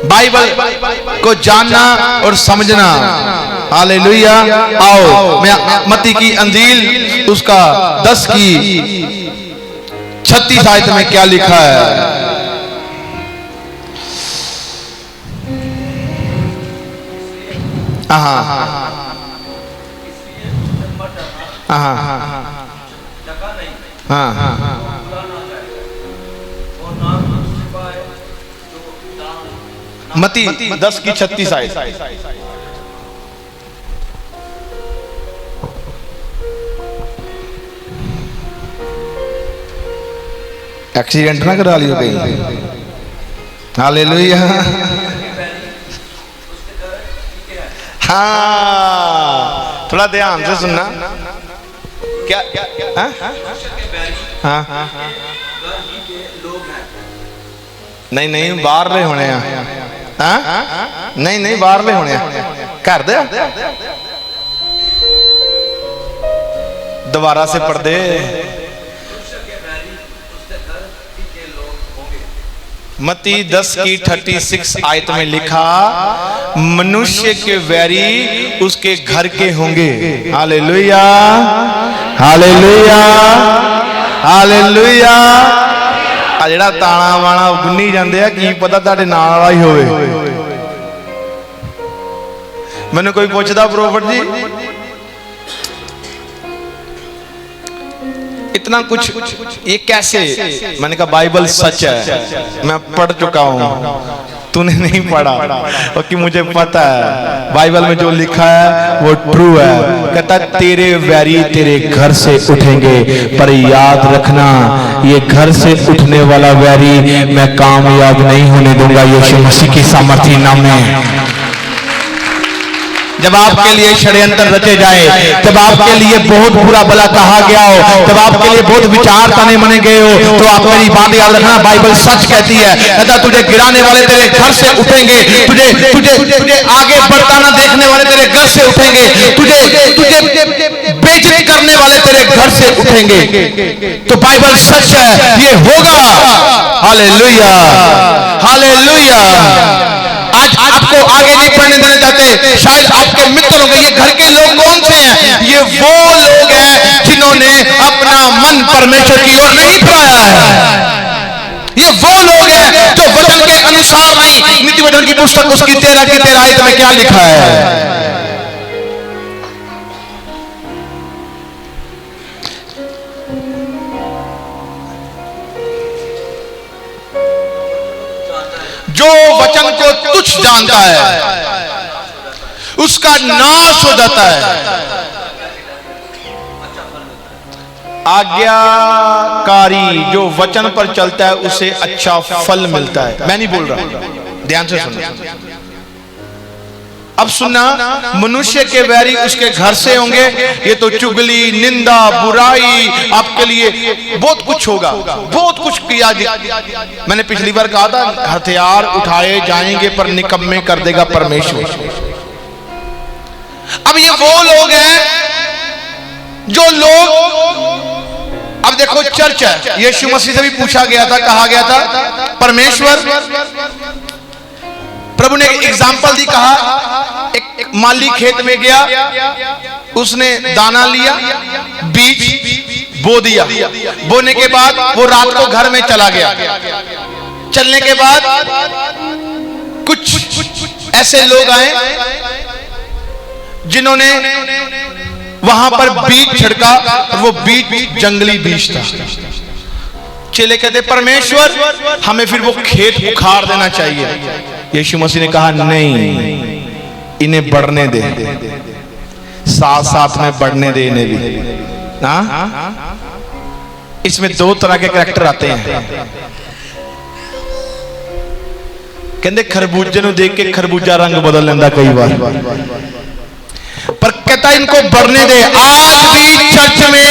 Bible को जानना और समझना। हालेलुया। आओ मैं मत्ती की अंजील उसका 10 की 36 आयत में क्या लिखा है। मत्ती 10 की 36 आयत। एक्सीडेंट ना करा लियो कहीं। हालेलुया। हाँ थोड़ा ध्यान से सुनना। क्या हाँ नहीं नहीं बाहर ले होने नहीं नहीं बाहर ले होने कर दे दोबारा से पढ़ दे। मत्ती 10 की 36 आयत में लिखा मनुष्य के वैरी उसके घर के होंगे। Hallelujah hallelujah hallelujah. आ जेड़ा ताना वाना गुन्नी जांदे आ की पता तुहाडे नाल वाला ही होवे। मैनूं कोई पुछदा प्रोफेट जी इतना कुछ ये कैसे? मैंने कहा बाइबल सच है, मैं पढ़ चुका हूं, तूने नहीं पढ़ा। क्योंकि मुझे पता है बाइबल में जो लिखा है वो ट्रू है। कहता तेरे वैरी तेरे घर से उठेंगे, पर याद रखना ये घर से उठने वाला वैरी मैं कामयाब नहीं होने दूंगा यीशु मसीह की सामर्थ्य नाम में। जब आपके लिए षड्यंत्र रचे जाए, जब आपके लिए बहुत बुरा भला कहा गया हो, जब आपके लिए बहुत विचार ताने मने गए हो, तो आप मेरी बात याद रखना बाइबल सच कहती है। कहता तुझे गिराने वाले तेरे घर से उठेंगे, तुझे तुझे तुझे आगे बढ़ता ना देखने वाले तेरे घर से उठेंगे, तुझे तुझे बेइज्जती करने वाले तेरे घर से उठेंगे। तो बाइबल सच है, ये होगा। Hallelujah hallelujah. आज आपको आगे नहीं बढ़ने देना चाहते, शायद आपके मित्र होंगे। ये घर के लोग कौन से हैं? ये वो लोग हैं जिन्होंने अपना मन परमेश्वर की ओर नहीं फिराया है। ये वो लोग हैं जो वचन के अनुसार नहीं। नीति वचन की पुस्तक उसकी 13 की 13 आयत में क्या लिखा है? जो वचन को तुच्छ जानता है उसका नाश हो जाता है, आज्ञाकारी जो वचन पर चलता है उसे अच्छा फल मिलता है। मैं नहीं बोल रहा, ध्यान से सुनना। अब सुनना, मनुष्य के वैरी उसके घर से होंगे। ये तो चुगली निंदा बुराई आपके लिए बहुत कुछ होगा, बहुत कुछ किया। मैंने पिछली बार कहा था हथियार उठाए जाएंगे पर निकम्मे कर देगा परमेश्वर। अब ये वो लोग हैं जो लोग, अब देखो चर्च है, यीशु मसीह से भी पूछा गया था, कहा गया था परमेश्वर, प्रभु ने एक एग्जाम्पल दी, कहा एक माली खेत में गया, उसने दाना लिया, बीज बो दिया, बोने के बाद वो रात को घर में चला गया। चलने के बाद कुछ ऐसे लोग आए जिन्होंने वहां पर बीज छिड़का, और वो बीज जंगली बीज था। चेले कहते परमेश्वर हमें फिर वो खेत उखाड़ देना चाहिए। यीशु मसीह ने कहा नहीं, इन्हें बढ़ने दे, साथ साथ में बढ़ने दे इन्हें भी। इसमें दो तरह के कैरेक्टर आते हैं। कहते खरबूजे ਨੂੰ देख के खरबूजा रंग बदल लेंदा कई बार, पर कहता इनको बढ़ने दे। आज भी चर्च में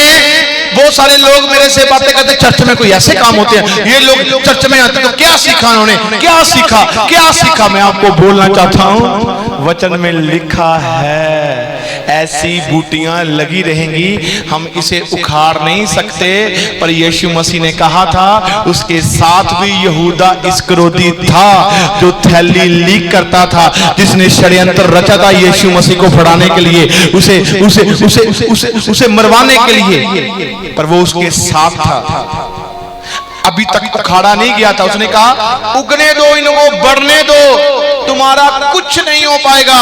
बहुत सारे लोग मेरे से बातें करते, चर्च में कोई ऐसे काम होते हैं, ये लोग चर्च में आते तो क्या सीखा उन्होंने, क्या सीखा क्या सीखा। मैं आपको बोलना चाहता हूं वचन में लिखा है ऐसी बूटियां लगी रहेंगी, हम इसे उखाड़ नहीं सकते। पर यीशु मसीह ने कहा था उसके साथ भी यहूदा इस्करियोती था जो थैली लीक करता था, जिसने षड्यंत्र रचा था यीशु मसीह को फड़ाने के लिए, उसे उसे उसे उसे उसे मरवाने के लिए, पर वो उसके साथ था। अभी तक अखाड़ा नहीं गया था। उसने कहा उगने दो, इनको बढ़ने दो, तुम्हारा कुछ नहीं हो पाएगा।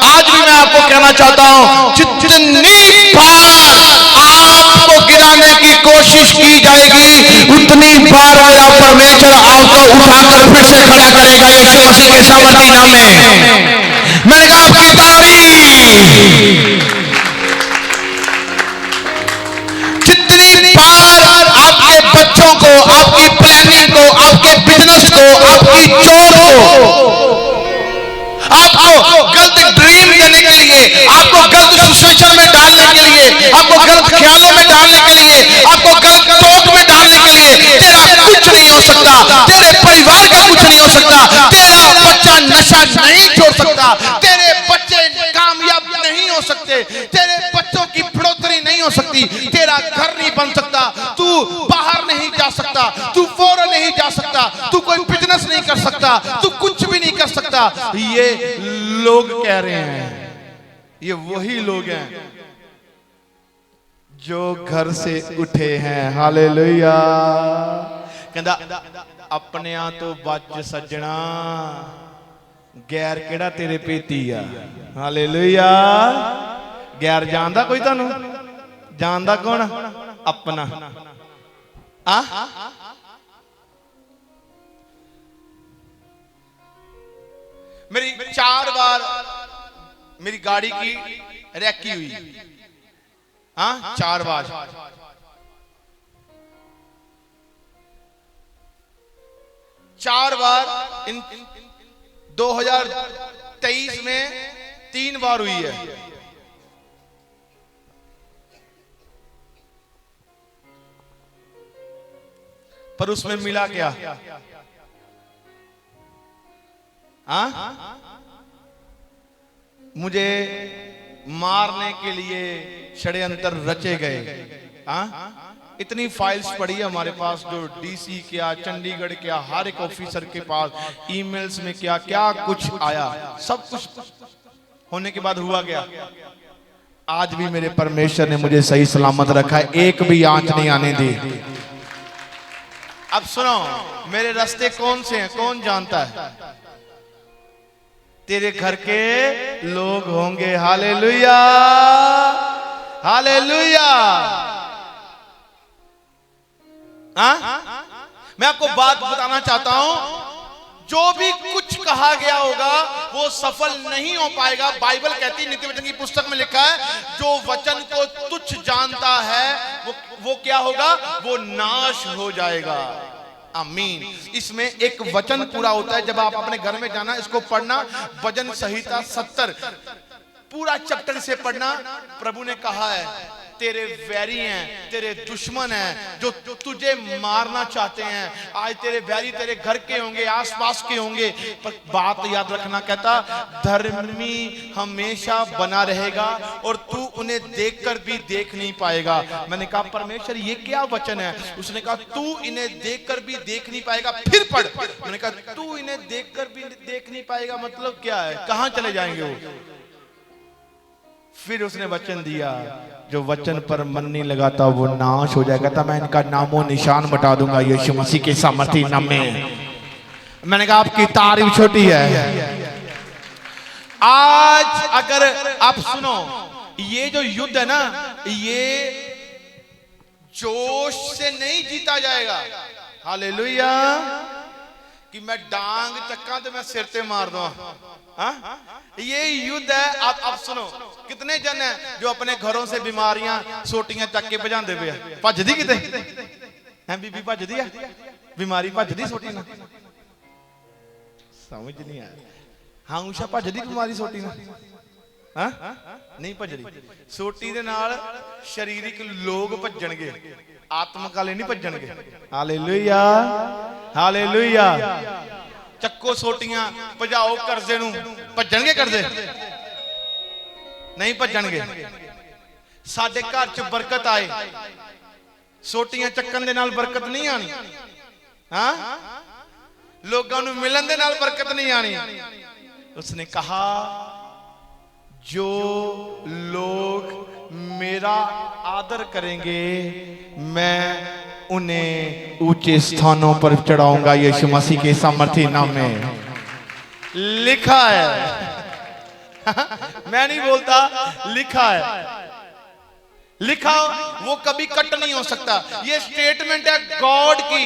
आज भी मैं आपको कहना चाहता हूं, जितनी बार आपको गिराने की कोशिश की जाएगी, उतनी बार मेरा परमेश्वर आपको उठाकर फिर से खड़ा करेगा यीशु मसीह के सामर्थी नाम में। मैंने कहा आपकी तारीफ। जितनी बार आपके बच्चों को, आपकी प्लानिंग को, आपके बिजनेस को, आपकी चोर को, आपको गलत ड्रीम देने के लिए, आपको गलत सिचुएशन में डालने के लिए, आपको गलत ख्यालों में डालने के लिए, आपको गलत टोक में डालने के लिए, तेरा कुछ नहीं हो सकता, तेरे परिवार का कुछ नहीं हो सकता, तेरा बच्चा नशा नहीं छोड़ सकता, तेरे बच्चे कामयाब नहीं हो सकते, तेरे बच्चों की बढ़ोतरी नहीं हो सकती, तेरा घर नहीं बन सकता, तू बाहर नहीं जा सकता, तू फॉरेन नहीं जा सकता, तू कोई बिजनेस नहीं कर सकता, तू कुछ भी नहीं कर सकता। ये लोग कह रहे हैं, ये वही लोग हैं जो घर से उठे हैं। हालेलुया। कहंदा अपने आ तो बच सजना, गैर केड़ा तेरे पेती आ। हालेलुया। गैर जानदा कोई तानू? जानदा कौन? अपना। आ मेरी 4 बार मेरी गाड़ी की रैकी हुई। हाँ 4 बार। 4 बार इन 2023 में 3 बार हुई है। पर उसमें मिला क्या? मुझे मारने के लिए षड्यंत्र रचे गए। इतनी फाइल्स पड़ी है हमारे पास, जो डीसी क्या, चंडीगढ़ क्या, हर एक ऑफिसर के पास ईमेल्स में क्या क्या कुछ आया। सब कुछ होने के बाद हुआ क्या? आज भी मेरे परमेश्वर ने मुझे सही सलामत रखा है, एक भी आंच नहीं आने दी। अब सुनो, मेरे रास्ते कौन से हैं कौन जानता है? तेरे घर के लोग होंगे। Hallelujah, hallelujah. मैं आपको बात बताना चाहता हूं, जो भी कुछ कहा गया होगा वो सफल नहीं हो पाएगा। बाइबल कहती है, नीति वचन की पुस्तक में लिखा है, जो वचन को तुच्छ जानता है वो क्या होगा? वो नाश हो जाएगा। आमीन। इसमें एक वचन पूरा होता है, जब आप अपने घर में जाना इसको पढ़ना, भजन संहिता 70 पूरा चैप्टर से पढ़ना। प्रभु ने कहा है तेरे वैरी हैं, तेरे दुश्मन हैं, जो तुझे मारना चाहते हैं। आज तेरे वैरी तेरे घर के होंगे, आसपास के होंगे, पर बात याद रखना, कहता धर्मी हमेशा बना रहेगा और तू उन्हें देखकर भी देख नहीं पाएगा। मैंने कहा परमेश्वर ये क्या वचन है? उसने कहा तू इन्हें देखकर भी देख नहीं पाएगा। फिर पढ़। मैंने कहा तू इन्हें देखकर भी देख नहीं पाएगा मतलब क्या है? कहां चले जाएंगे वो? फिर उसने वचन दिया, जो वचन पर मन नहीं लगाता वो नाश हो जाएगा। था मैं इनका नामो निशान बता दूंगा यीशु मसीह के सामर्थी नाम में। मैंने कहा आपकी तारीफ छोटी है। आज अगर आप सुनो, ये जो युद्ध है ना, ये जोश से नहीं जीता जाएगा। हालेलुया। कि मैं डांग चक्का तो मैं सिर पे मार दूं। ये युद्ध है। आप सुनो, कितने जन हैं जो अपने घरों से बीमारियां सोटियां चक के भजांदे पे भजदी किते हैं? बीबी भजदी है, बीमारी भजदी सोटी ना, समझ नहीं आया। हाँ उषा भजदी बीमारी सोटी ना? नहीं भजदी। सोटी दे नाल शरीरिक लोग भजणगे, आत्मक वाले नहीं भजणगे। Hallelujah, hallelujah. चक्को सोटियां भजाओ करजे नूं, भजणगे करजे? नहीं भजणगे। साडे घर च बरकत आए, सोटियां चक्कन दे नाल बरकत नहीं आनी। हाँ, लोगों को मिलन दे नाल बरकत नहीं आनी। उसने कहा जो लोग मेरा आदर करेंगे मैं उन्हें ऊंचे स्थानों पर चढ़ाऊंगा। यीशु मसीह के सामर्थी नाम में लिखा है। मैं नहीं बोलता, लिखा है। लिखा वो कभी कट नहीं हो सकता। ये स्टेटमेंट है गॉड की।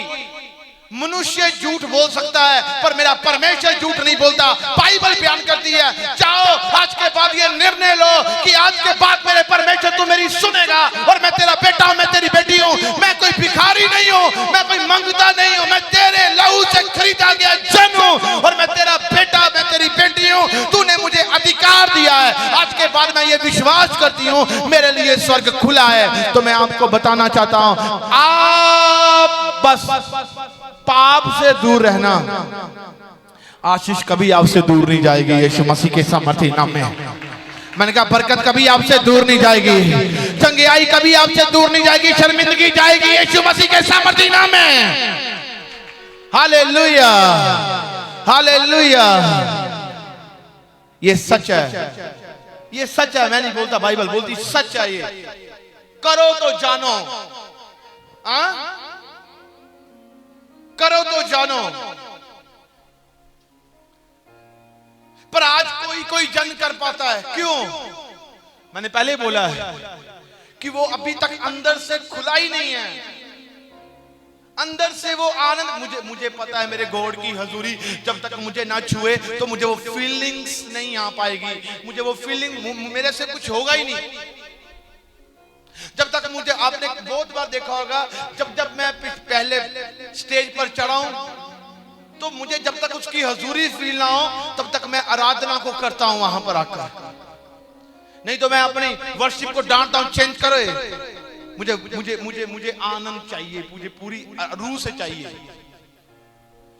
मनुष्य झूठ बोल सकता है पर मेरा परमेश्वर झूठ नहीं बोलता। बाइबल बयान करती है, जाओ आज के बाद ये निर्णय लो कि आज के बाद मेरे परमेश्वर तू मेरी सुनेगा और मैं तेरा बेटा हूं, मैं तेरी बेटी हूं। मैं कोई भिखारी नहीं हूं, मैं कोई मंगता नहीं हूं, मैं तेरे लहू से खरीदा गया जन हूं और मैं तेरा बेटा, मैं तेरी बेटी हूं। तूने मुझे अधिकार दिया है। आज के बाद मैं ये विश्वास करती हूं मेरे लिए स्वर्ग खुला है। तो मैं आपको बताना चाहता हूं, आप बस पाप से दूर रहना, आशीष कभी आपसे दूर नहीं जाएगी। यीशु मसीह के सामर्थी नाम में मैंने कहा बरकत कभी आपसे दूर नहीं जाएगी, चंगियाई कभी आपसे दूर नहीं जाएगी, शर्मिंदगी जाएगी यीशु मसीह के सामर्थी नाम में। Hallelujah, hallelujah. ये सच है, ये सच है। मैं नहीं बोलता, बाइबल बोलती सच है। ये करो तो जानो, करो तो जानो। पर आज कोई जन कर पाता है, क्यों? मैंने पहले बोला है कि वो अभी तक अंदर से खुला ही नहीं है। अंदर से वो आनंद, मुझे पता है मेरे गॉड की हजूरी जब तक मुझे ना छुए तो मुझे वो फीलिंग्स नहीं आ पाएगी। मुझे वो फीलिंग, मेरे से कुछ होगा ही नहीं जब तक मुझे। आपने बहुत बार देखा होगा, जब मैं पहले स्टेज पर चढ़ा हूं तो मुझे जब तक उसकी हजूरी फील ना हो तब तक मैं आराधना को करता हूं वहां पर आकर। नहीं तो मैं अपनी वर्शिप को डांटता हूं, चेंज करो। मुझे आनंद चाहिए, मुझे पूरी रूह से चाहिए।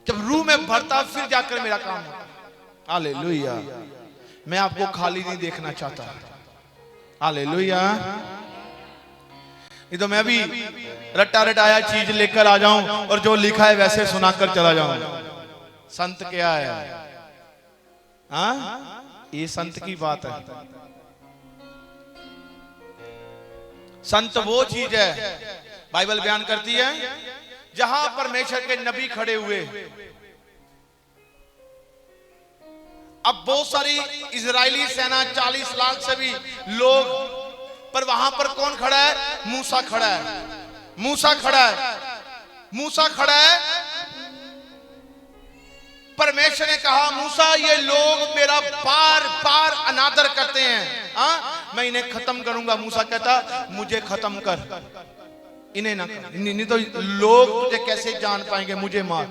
जब रूह में भरता फिर जाकर मेरा काम होता। हालेलुया। मैं आपको खाली नहीं देखना चाहता। हालेलुया। नहीं तो मैं भी रट्टा रटाया चीज लेकर आ जाऊं और जो लिखा है वैसे सुनाकर चला जाऊं। संत क्या है? हाँ, ये संत की बात है। संत वो चीज है, बाइबल बयान करती है, जहां परमेश्वर के नबी खड़े हुए। अब बहुत सारी इजरायली सेना 40 लाख से भी लोग, पर वहां पर कौन खड़ा है? मूसा खड़ा है। मूसा खड़ा है, मूसा खड़ा है। परमेश्वर ने कहा मूसा ये लोग मेरा बार बार अनादर करते हैं, मैं इन्हें खत्म करूंगा। मूसा कहता मुझे खत्म कर, इन्हें ना कर, नहीं तो लोग तुझे कैसे जान पाएंगे, मुझे मार।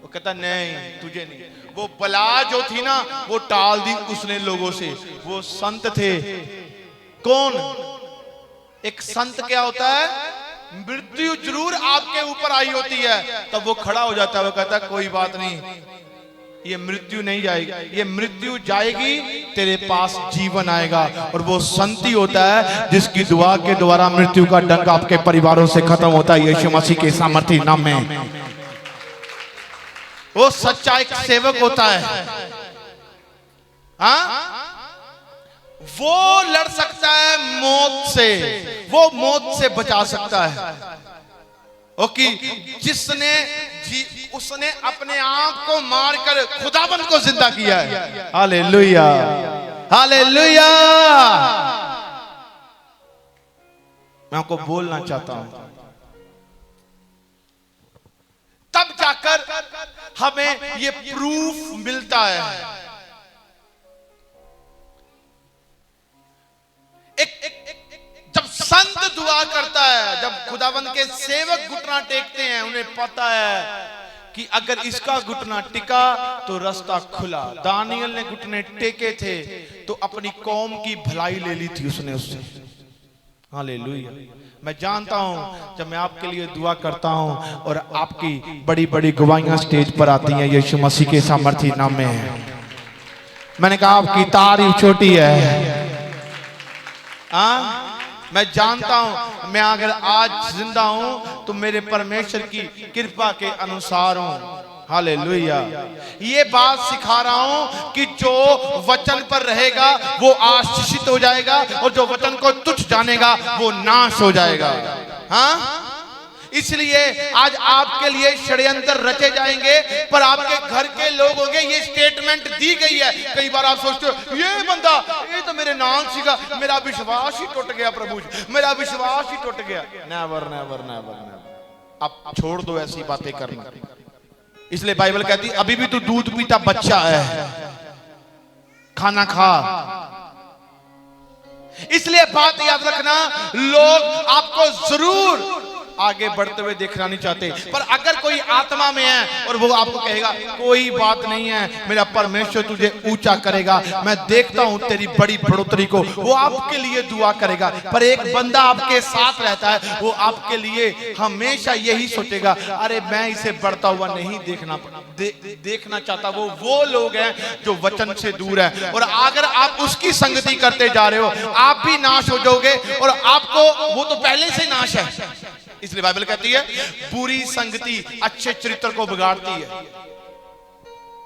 वो कहता नहीं, तुझे नहीं। वो बला जो थी ना वो टाल दी उसने लोगों से। वो संत थे। कौन? एक संत क्या होता है? मृत्यु जरूर आपके ऊपर आई होती है तब वो खड़ा हो जाता है। वो कहता है कोई बात नहीं, ये मृत्यु नहीं जाएगी, ये मृत्यु जाएगी, तेरे पास जीवन आएगा। और वो संत ही होता है जिसकी दुआ के द्वारा मृत्यु का डंक आपके परिवारों से खत्म होता है यीशु मसीह के सामर्थी नाम में। वो सच्चा एक सेवक होता है। हाँ, वो लड़ सकता है मौत से, वो मौत से बचा सकता है। ओके, जिसने उसने अपने आप को मारकर खुदाबंद को जिंदा किया है। Hallelujah, hallelujah. मैं आपको बोलना चाहता हूं, तब जाकर हमें ये प्रूफ मिलता है। जब संत दुआ करता है, जब खुदावंद के सेवक घुटना टेकते हैं, उन्हें पता है कि अगर इसका घुटना टिका तो रास्ता खुला। दानियल ने घुटने टेके थे तो अपनी कौम की भलाई ले ली थी उसने उससे। हालेलुया। मैं जानता हूं जब मैं आपके लिए दुआ करता हूं और आपकी बड़ी बड़ी गवाहियां स्टेज पर आती हैं यीशु मसीह के सामर्थी नाम में। मैंने कहा आपकी तारीफ छोटी है, मैं जानता हूं मैं अगर आज जिंदा हूं तो मेरे परमेश्वर की कृपा के अनुसार हूं। हालेलुया। ये बात सिखा रहा हूं कि जो वचन पर रहेगा वो आशीषित हो जाएगा और जो वचन को तुच्छ जानेगा वो नाश हो जाएगा। हाँ, इसलिए आज आपके लिए षड्यंत्र रचे जाएंगे पर आपके घर के लोग होंगे। ये स्टेटमेंट दी गई है। कई बार आप सोचते हो ये बंदा ये तो मेरे नाम सीखा, मेरा विश्वास ही टूट गया, प्रभु मेरा विश्वास ही टूट गया। Never never never never. आप छोड़ दो ऐसी बातें करना। इसलिए बाइबल कहती है अभी भी तू दूध पीता बच्चा है, खाना खा। इसलिए बात याद रखना, लोग आपको जरूर आगे बढ़ते हुए देखना नहीं चाहते, पर अगर कोई आत्मा में है और वो आपको कहेगा कोई बात नहीं है, मेरा परमेश्वर तुझे ऊंचा करेगा, मैं देखता हूं तेरी बड़ी बढ़ोतरी को, वो आपके लिए दुआ करेगा। पर एक बंदा आपके साथ रहता है, वो आपके लिए हमेशा यही सोचेगा अरे मैं इसे बढ़ता हुआ नहीं देखना चाहता। वो लोग हैं जो वचन से दूर है, और अगर आप उसकी संगति करते जा रहे हो आप भी नाश हो जाओगे, और आपको वो तो पहले से नाश है। इसलिए बाइबल कहती है बुरी संगति अच्छे चरित्र को बिगाड़ती है।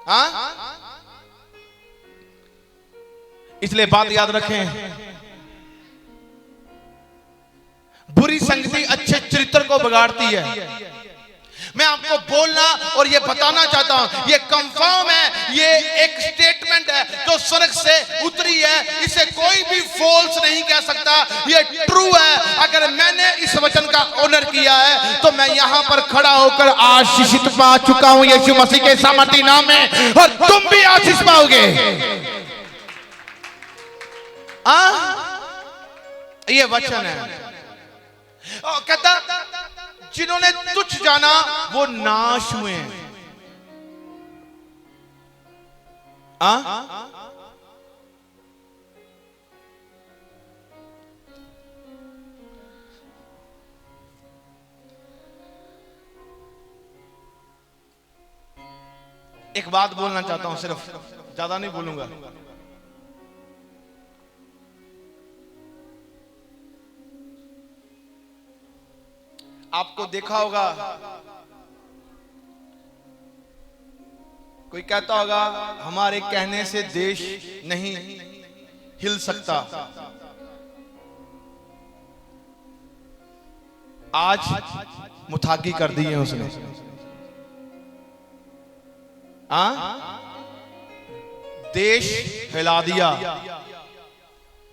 हाँ, इसलिए बात याद रखें, बुरी संगति अच्छे चरित्र को बिगाड़ती है। मैं आपको बोलना और ये बताना चाहता हूं, ये कंफर्म है, ये एक स्टेटमेंट है जो स्वर्ग से उतरी है, इसे कोई भी फॉल्स नहीं कह सकता, ये ट्रू है। अगर मैंने इस वचन का ऑनर किया है तो मैं यहां पर खड़ा होकर आशीषित पा चुका हूं यीशु मसीह के सामर्थी नाम में, और तुम भी आशीष पाओगे। ये वचन है। कहता जिन्होंने तुच्छ जाना वो नाश हुए हैं। एक बात बोलना चाहता हूं, सिर्फ ज्यादा नहीं बोलूंगा। आपको देखा होगा कोई कहता होगा हमारे कहने से देश नहीं हिल सकता। आज मुथाकी कर दी है उसने। देश हिला दिया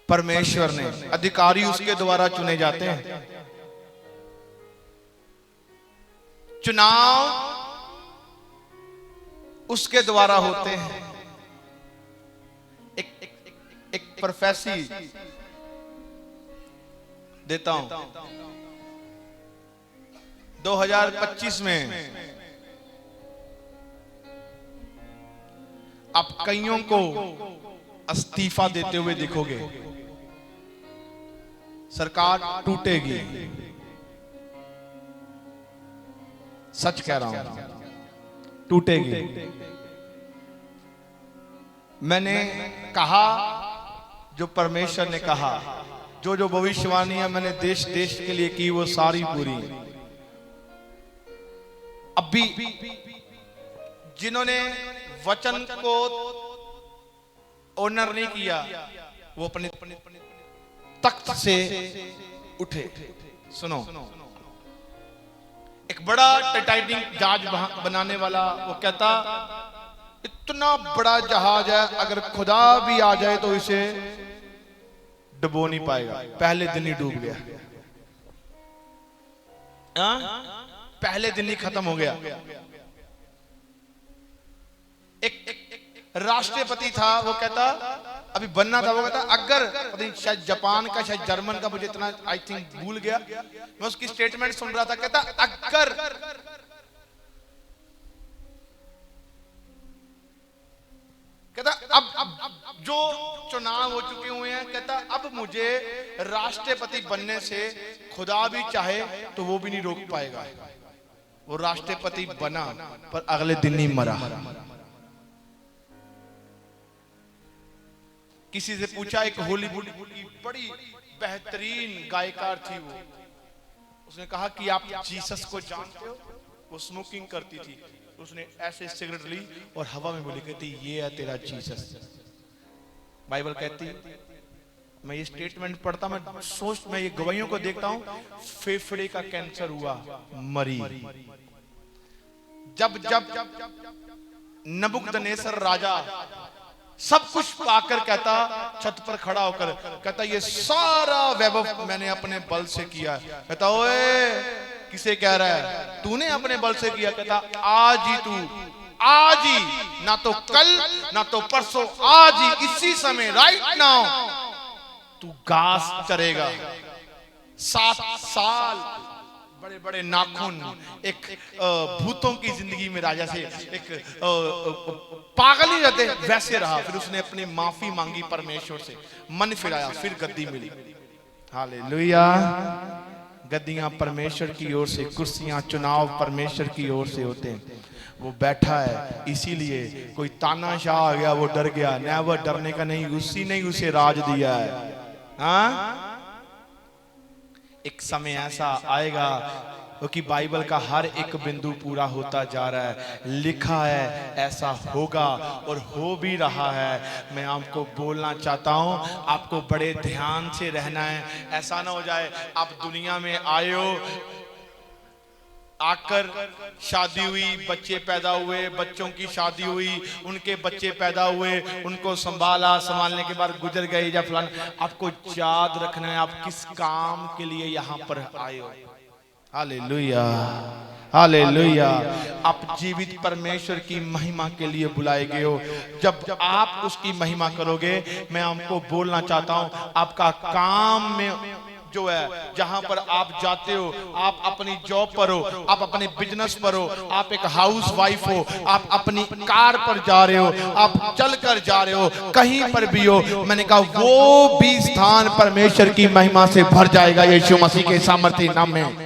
परमेश्वर ने। अधिकारी उसके द्वारा चुने जाते हैं। चुनाव उसके द्वारा होते हैं। एक प्रोफेसी देता हूं। 2025 में आप कईयों को इस्तीफा देते हुए दिखोगे। सरकार टूटेगी, सच कह रहा हूं, टूटेगी। मैंने कहा जो परमेश्वर ने कहा, जो जो भविष्यवाणी है मैंने देश देश के लिए की वो सारी पूरी। अब भी जिन्होंने वचन को ऑनर नहीं किया वो अपने तख्त से उठे। सुनो, एक बड़ा टाइटैनिक जहाज बनाने वाला वो कहता इतना बड़ा जहाज है अगर खुदा भी आ जाए तो इसे डुबो नहीं पाएगा। पहले दिन ही डूब गया। पहले दिन ही खत्म हो गया। एक राष्ट्रपति था, वो कहता अभी बनना था, वो कहता अगर शायद जापान का शायद जर्मन का, मुझे इतना आई थिंक भूल गया, मैं उसकी स्टेटमेंट सुन रहा था। कहता अगर कहता अब जो चुनाव हो चुके हुए हैं, कहता अब मुझे राष्ट्रपति बनने से खुदा भी चाहे तो वो भी नहीं रोक पाएगा। वो राष्ट्रपति बना पर अगले दिन ही मरा। किसी से पूछा, एक हॉलीवुड की बड़ी बेहतरीन गायकार थी वो। उसने कहा कि आप जीसस को जानते हो? वो स्मोकिंग करती थी, उसने ऐसे सिगरेट ली और हवा में बोली, कहती ये है तेरा जीसस। बाइबल कहती, मैं ये स्टेटमेंट पढ़ता, मैं ये गवाहियों को देखता हूं, फेफड़े का कैंसर हुआ, मरी। जब नबूकदनेस्सर राजा सब कुछ पाकर कहता, छत पर खड़ा होकर कहता, ये सारा वैभव मैंने अपने बल से किया। कहता, ओए किसे कह रहा है? तूने अपने बल से किया। कहता, आज ही तू, आज ही, ना तो कल ना तो परसों, आज ही इसी समय, राइट नाउ तू घास चरेगा। 7 साल बड़े बड़े नाखून, एक भूतों की जिंदगी में राजा से एक पागल ही रहते वैसे रहा। फिर उसने अपनी माफी मांगी परमेश्वर से, मन फिराया, फिर गद्दी मिली। हालेलुया। गद्दियां परमेश्वर की ओर से, कुर्सियां चुनाव परमेश्वर की ओर से होते हैं। वो बैठा है, इसीलिए कोई तानाशाह आ गया वो डर गया। नेवर, डरने का नहीं, उसी ने उसे राज दिया है। हाँ, एक समय ऐसा आएगा क्योंकि बाइबल का हर एक बिंदु पूरा होता जा रहा है। लिखा है ऐसा होगा और हो भी रहा है। मैं आपको बोलना चाहता हूं, आपको बड़े ध्यान से रहना है। ऐसा ना हो जाए आप दुनिया में आए हो, आकर शादी हुई, बच्चे पैदा हुए, बच्चों की शादी हुई, उनके बच्चे पैदा हुए, उनको संभाला, संभालने के बाद गुजर गए या फलान। आपको याद रखना है आप किस काम के लिए यहाँ पर आए हो। Hallelujah, hallelujah. आप जीवित परमेश्वर की महिमा के लिए बुलाए गए हो। जब आप उसकी महिमा करोगे, मैं आपको बोलना चाहता हूं, आपका काम में जो है, जहां पर आप जाते हो, आप अपनी जॉब पर हो, आप अपने बिजनेस पर हो, आप एक हाउस वाइफ हो, आप अपनी कार पर जा रहे हो, आप चलकर जा रहे हो, कहीं पर भी हो, मैंने कहा वो भी स्थान परमेश्वर की महिमा से भर जाएगा यीशु मसीह के सामर्थ्य नाम में।